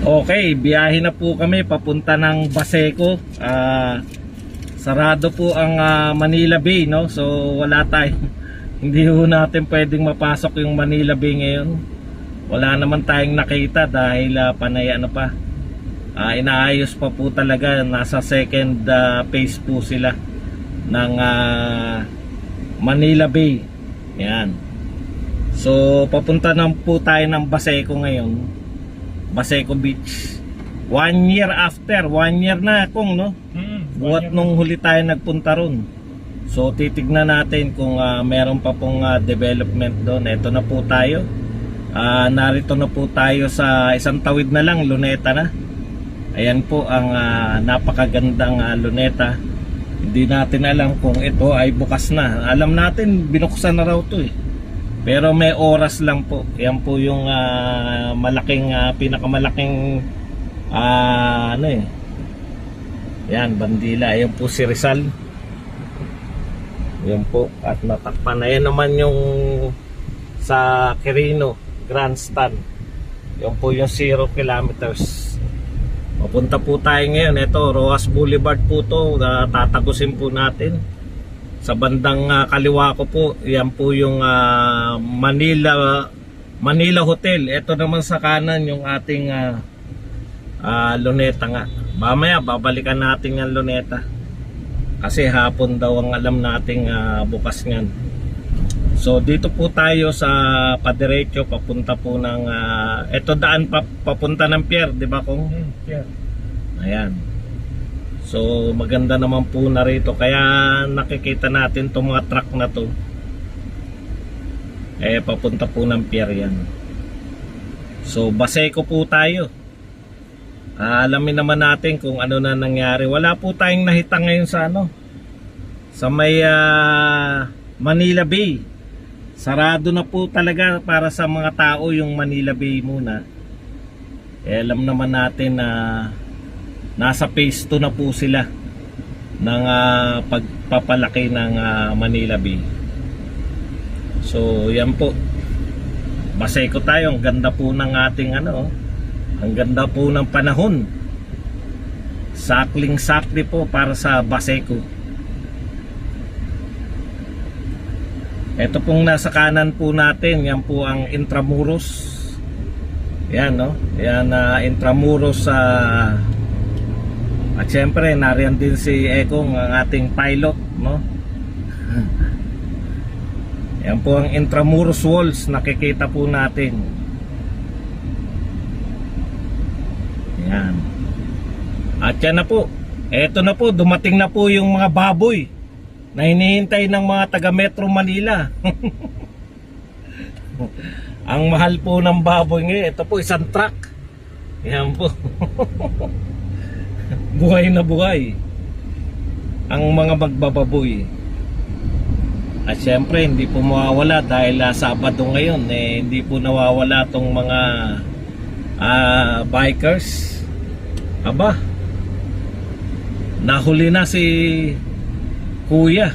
Okay, biyahe na po kami papunta ng Baseco. Sarado po ang Manila Bay, no? So wala tayo. Hindi po natin pwedeng mapasok yung Manila Bay ngayon. Wala naman tayong nakita dahil panay ano pa. Inaayos pa po talaga. Nasa second phase po sila ng Manila Bay. Yan. So papunta na po tayo ng Baseco ngayon. Baseco Beach. 1 year after, 1 year na kung no. Buhat nung huli tayo nagpunta ron. So titignan natin kung meron pa pong development doon. Ito na po tayo. Narito na po tayo sa isang tawid na lang, Luneta na. Ayan po ang napakagandang Luneta. Hindi natin alam kung ito ay bukas na. Alam natin binuksan na raw to eh. Pero may oras lang po. Yan po yung malaking pinakamalaking ano eh. Yan, bandila. Ayan po si Rizal. Yan po. At natakpan na yan naman yung sa Quirino Grandstand. Yan po yung 0 kilometers. Papunta po tayo ngayon. Ito, Rojas Boulevard po to. Tatagusin po natin. Sa bandang kaliwa ko po, yan po yung Manila Hotel. Ito naman sa kanan yung ating Luneta nga. Mamaya babalikan natin yung Luneta. Kasi hapon daw ang alam nating bukas nyan. So dito po tayo sa padiretso papunta po ng ito daan papunta ng pier, di ba kung? Pier. Ayan. So maganda naman po na rito. Kaya nakikita natin itong mga truck na to. Papunta po ng pier yan. So Baseco po tayo. Alamin naman natin kung ano na nangyari. Wala po tayong nahita ngayon sa ano, sa may Manila Bay. Sarado na po talaga para sa mga tao yung Manila Bay muna. Alam naman natin na nasa phase 2 na po sila ng pagpapalaki ng Manila Bay. So yan po, Baseco tayo. Ang ganda po ng ating ano, ang ganda po ng panahon. Sakling-sakli po para sa Baseco. Ito pong nasa kanan po natin, yan po ang Intramuros. Yan no, yan Intramuros sa at syempre nariyan din si Ekong, ang ating pilot, no? Yan po ang Intramuros Walls, nakikita po natin. Yan. At yan na po. Eto na po, dumating na po yung mga baboy na hinihintay ng mga taga Metro Manila. Ang mahal po ng baboy ngayon, ito po isang truck. Yan po. Buhay na buhay ang mga magbababoy. At syempre hindi po mawawala dahil Sabado ngayon, hindi po nawawala tong mga bikers. Aba, nahuli na si Kuya.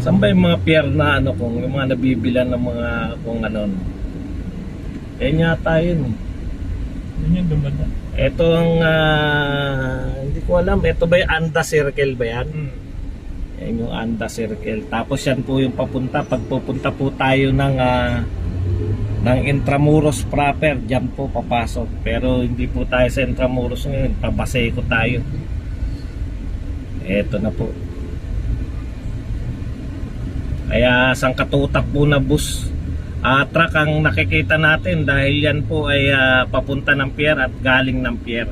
Saan ba yung mga pier na ano, kung yung mga nabibilan ng mga kung ano? Yata yun. Yun yung dumada. Ito ang hindi ko alam. Ito ba yung Anda Circle ba yan? Yan yung Anda Circle. Tapos yan po yung papunta. Pag pupunta po tayo ng Intramuros proper, dyan po papasok. Pero hindi po tayo sa Intramuros ngayon. Pabaseco tayo. Ito na po. Kaya sangkatutak po na bus truck ang nakikita natin dahil yan po ay papunta ng pier at galing ng pier.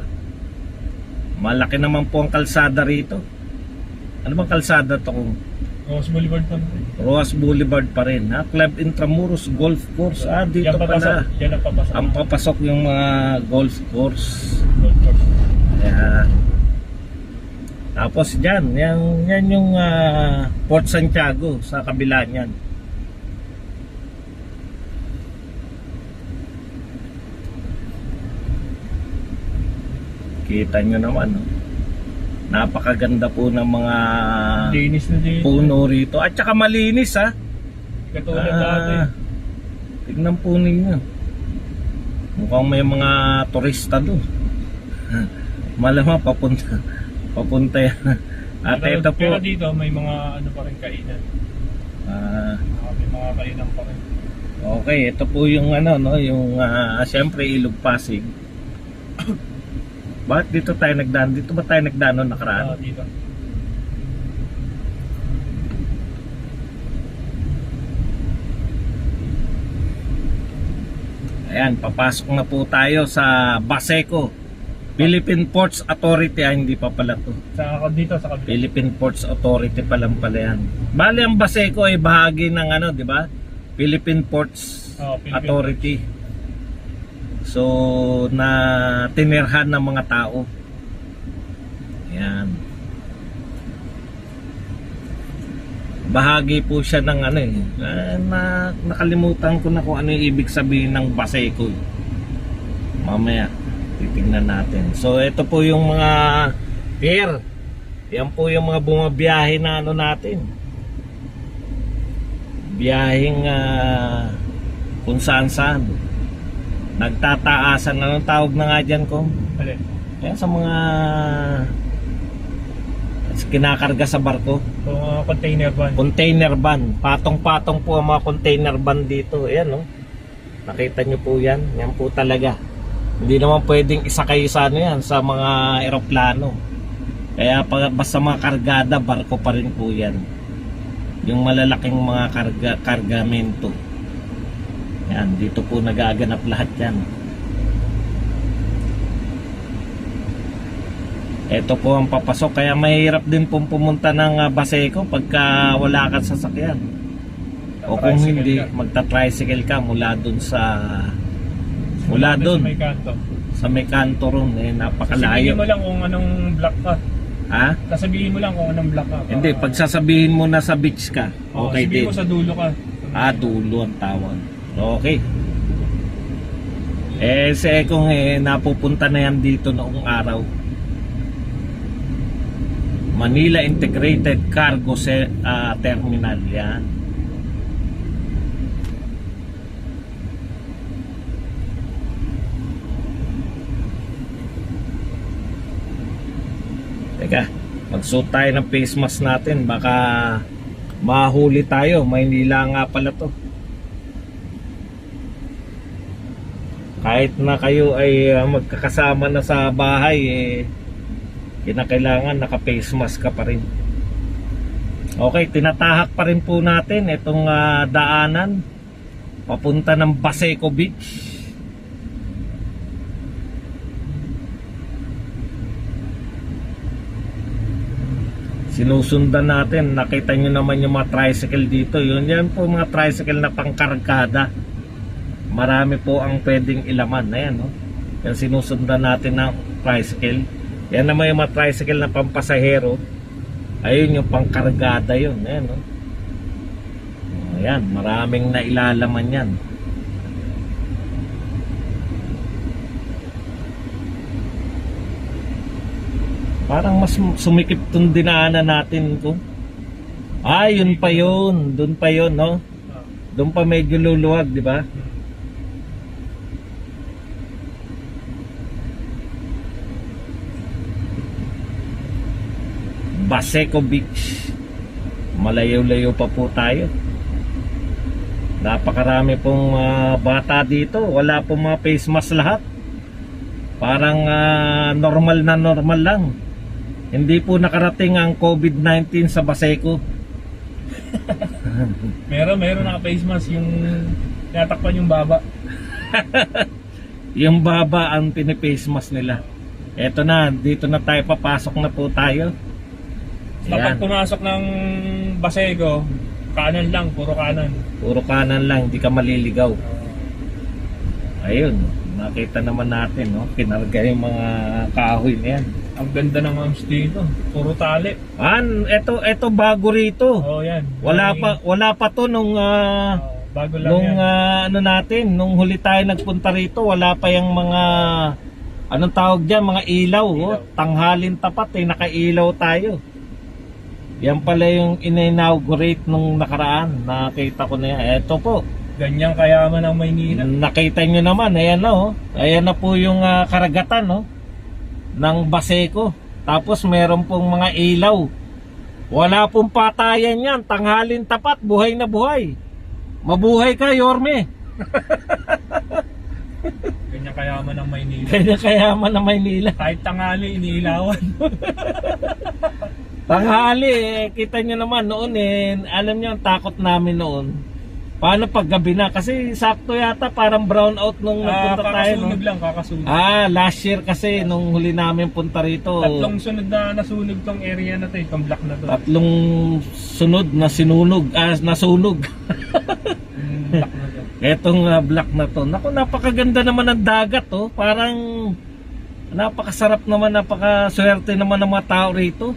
Malaki naman po ang kalsada rito. Ano bang kalsada to? Rojas Boulevard pa rin. Rojas Boulevard pa rin. Club Intramuros Golf Course. Dito pala. Yan ang papasok. Ang papasok yung mga golf course. Golf course. Ayan. Tapos dyan, yan yung Port Santiago sa kabila niyan. Kita nyo naman, no? Napakaganda po ng mga Linis na din. puno rito. At saka malinis, ha? Katulad dati. Tignan po ninyo. Mukhang may mga turista doon. Malamang papunta yan. At ito po. Pero dito may mga ano pa rin kainan. May mga kainan pa rin. Okay, ito po yung ano, no, yung siyempre Ilog Pasig. Bakit dito tayo nagdaan? Dito ba tayo nagdaan noon nakaraan? Dito. Ayan, papasok na po tayo sa Baseco. Philippine Ports Authority, hindi pa pala to. Dito sa kabila. Philippine Ports Authority pa lang pala yan. Bali ang Baseco ay bahagi ng ano, di ba? Philippine Ports Philippine Authority. So, na tinirhan ng mga tao. Ayan. Bahagi po siya ng ano nakalimutan ko na kung ano yung ibig sabihin ng Baseco. Mamaya titingnan natin. So ito po yung mga pier. Yan po yung mga bumabiyahe na ano natin. Biyaheng kung saan saan. Nagtataasan. Anong tawag na nga dyan ko? Alin? Yan sa mga kinakarga sa barko. So, mga container van. Container van. Patong-patong po ang mga container van dito. Ayan, no? Nakita nyo po yan. Yan po talaga. Hindi naman pwedeng isakay sa ano yan, sa mga eroplano. Kaya basta mga kargada, barko pa rin po yan. Yung malalaking mga kargamento. Yan, dito po nagaganap lahat yan. Ito po ang papasok. Kaya mahirap din pong pumunta ng Baseco pagka wala kang sasakyan. O kung hindi, magta-tricycle ka mula dun sa... Mula dun. Sa may kanto. Sa may kanto ron. Sasabihin Napakalayo. mo lang kung anong block ka. Ha? Sasabihin mo lang kung anong block ka. Hindi, pag sasabihin mo na sa beach ka, okay sabihin din. mo sa dulo ka. Dulo ang tawag. Okay. Si Ekong napupunta na yan dito noong araw. Manila Integrated Cargo Terminal yan. Teka, magsuot tayo ng face mask natin. Baka mahuli tayo. Maynila nga pala to. Kahit na kayo ay magkakasama na sa bahay, kinakailangan naka face mask ka pa rin. Okay, tinatahak pa rin po natin itong daanan papunta ng Baseco Beach. Sinusundan natin. Nakita nyo naman yung mga tricycle dito. Yan po mga tricycle na pangkargada. Marami po ang pwedeng ilaman. Ayan, no? Yan sinusundan natin ng tricycle. Yan naman yung mga tricycle na pampasahero. Ayun yung pangkargada yun. Ayan, no? Ayan, maraming nailalaman yan. Parang mas sumikip tong dinaanan natin ko. Yun pa yun. Doon pa yun, no? Doon pa medyo luluwag, di ba? Baseco Beach. Malayo-layo pa po tayo. Napakarami pong bata dito. Wala pong mga face mask lahat. Parang normal na normal lang. Hindi po nakarating ang COVID-19 sa Baseco. Meron naka face mask yung tinatakpan yung baba. Yung baba ang piniface mask nila. Eto na, dito na tayo, papasok na po tayo. Kapag pumasok ng Baseco, kanan lang, puro kanan. Puro kanan lang, hindi ka maliligaw. Ayun, nakita naman natin, no? Kinarga yung mga kahoy na yan. Ang ganda ng arms dito, puro tali. Eto bago rito. Yan. Wala pa to nung bago lang nung yan. ano natin, nung huli tayo nagpunta rito, wala pa yung mga anong tawag diyan, mga ilaw, oh. Tanghalin tapat nakailaw tayo. Yan pala yung in-inaugurate nung nakaraan. Nakita ko na yan. Eto po. Ganyan kayaman ang Maynila. Nakita nyo naman. Ayan na oh. Ayan na po yung karagatan oh, ng Baseco. Tapos meron pong mga ilaw. Wala pong patayan yan. Tanghalin tapat. Buhay na buhay. Mabuhay ka, Yorme. Ganyan kayaman ang Maynila. Kaya kayaman na Maynila. Kahit tangali, iniilawan. Tanghali kita nyo naman noon alam nyo ang takot namin noon. Paano pag gabi na? Kasi sakto yata parang brown out nung nagpunta tayo. Kakasunog lang, kakasunog. Last year kasi nung huli namin punta rito. Tatlong sunod na nasunog tong area na to, itong block na to. Tatlong sunod na sinunog, nasunog. Block na to. Etong block na to. Naku, napakaganda naman ng dagat oh. Parang napakasarap naman, napakaswerte naman ng mga tao rito.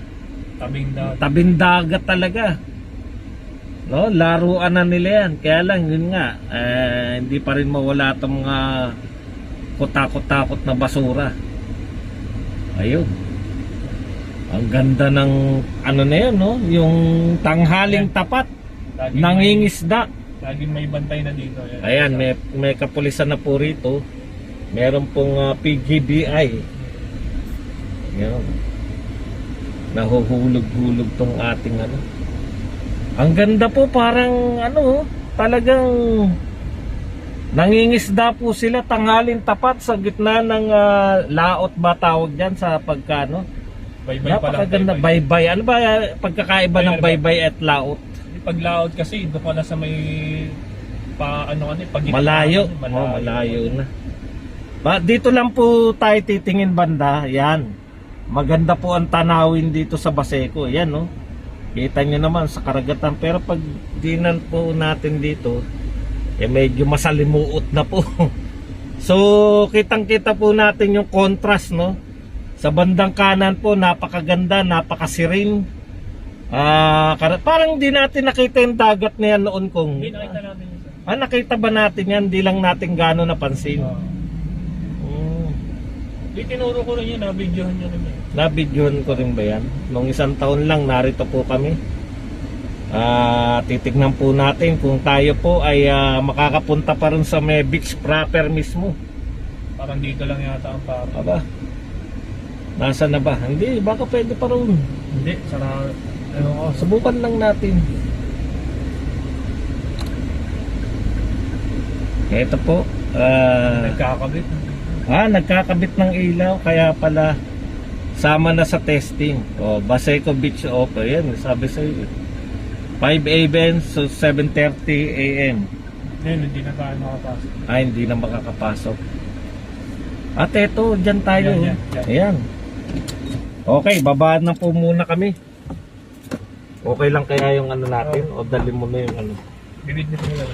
Tabing dagat. Tabing dagat talaga. No, laruan na nila yan. Kaya lang yun nga, hindi pa rin mawala itong mga kutakot-takot na basura. Ayun. Ang ganda ng ano na yun, no? Yung tanghaling tapat, Laging nangingisda. Laging may bantay na dito. Ayan, may kapulisan na po rito. Meron pong PGBI. Yan. Nahuhulog-hulog tong ating ano. Ang ganda po, parang ano, talagang nangingisda po sila, tanghalin tapat sa gitna ng laot ba tawag dyan sa pagkano. Baybay pala. Napakaganda, baybay. Ano ba pagkakaiba ng baybay at laot? Pag laot kasi, doon ka na sa may pagitna. Malayo. Malayo na. Dito lang po tayo titingin banda. Yan. Maganda po ang tanawin dito sa Baseco. Yan no. Kita nyo naman sa karagatan. Pero pag dinan po natin dito, medyo masalimuot na po. So kitang kita po natin yung contrast no. Sa bandang kanan po napakaganda, napakasiring. Parang hindi natin nakita yung dagat na yan noon kung Hindi nakita natin yun. nakita ba natin yan? Hindi lang natin gano'n napansin. Di tinuro ko rin yun, nabidyohan nyo rin yun. Nabidyohan ko rin ba yan? Nung isang taon lang narito po kami. Titignan po natin kung tayo po ay makakapunta pa rin sa may beach proper mismo. Parang dito lang yata ang parang. Aba, nasa na ba? Hindi, baka pwede pa rin. Hindi, sana Subukan lang natin. Ito po, nagkakabit. nagkakabit ng ilaw, kaya pala sama na sa testing. Baseco Beach Open, yan, sabi sa iyo. 5 a.m. so 7:30 a.m. Ngayon, hindi na tayo makapasok. Hindi na makakapasok. At eto, dyan tayo. Yan. Ayan. Okay, babaan na po muna kami. Okay lang kaya yung ano natin? O dali mo na yung ano? Binid nyo lang.